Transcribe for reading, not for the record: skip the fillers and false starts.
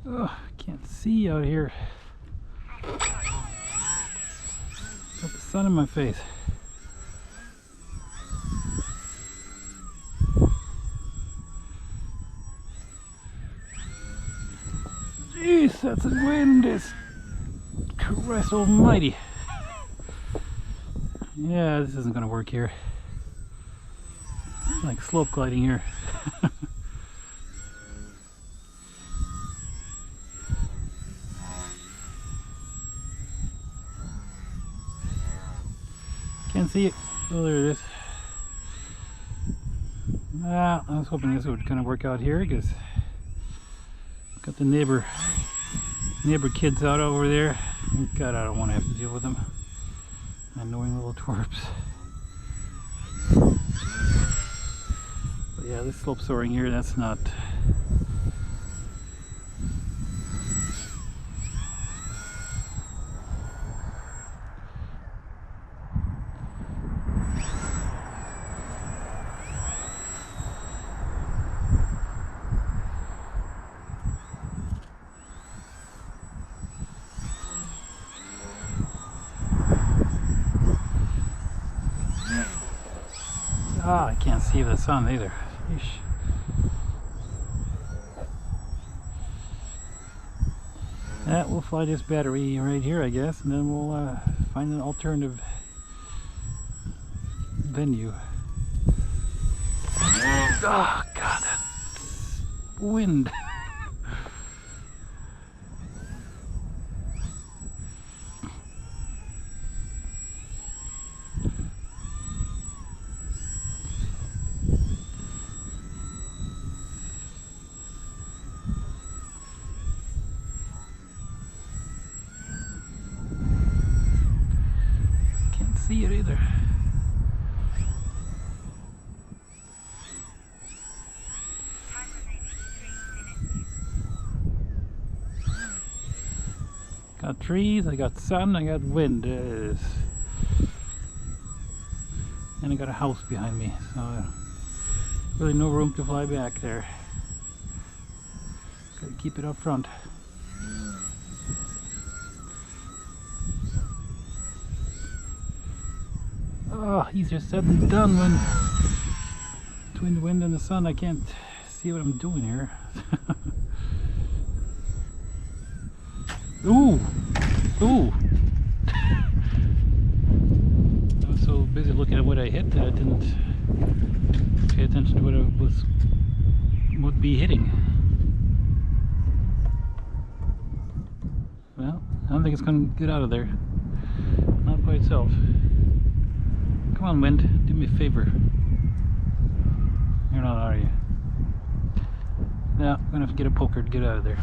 Oh, can't see out here. Got the sun in my face. Jeez, that's a wind. Is Christ almighty. Yeah, this isn't gonna work here. It's like slope gliding here. Can't see it. Oh, there it is. I was hoping this would kind of work out here because got the neighbor kids out over there. God, I don't want to have to deal with them. Annoying little twerps. But yeah, this slope soaring here, that's not. Ah, I can't see the sun either. Yeesh. Yeah, we'll fly this battery right here, I guess, and then we'll find an alternative venue. Oh God, that wind! See it either. Got trees, I got sun, I got wind. And I got a house behind me, so really no room to fly back there. Gotta keep it up front. Oh, easier said than done when between the wind and the sun I can't see what I'm doing here. Ooh! Ooh! I was so busy looking at what I hit that I didn't pay attention to what I would be hitting. Well, I don't think it's going to get out of there. Not by itself. Come on, wind, do me a favor. You're not, are you? Yeah, I'm gonna have to get a poker to get out of there.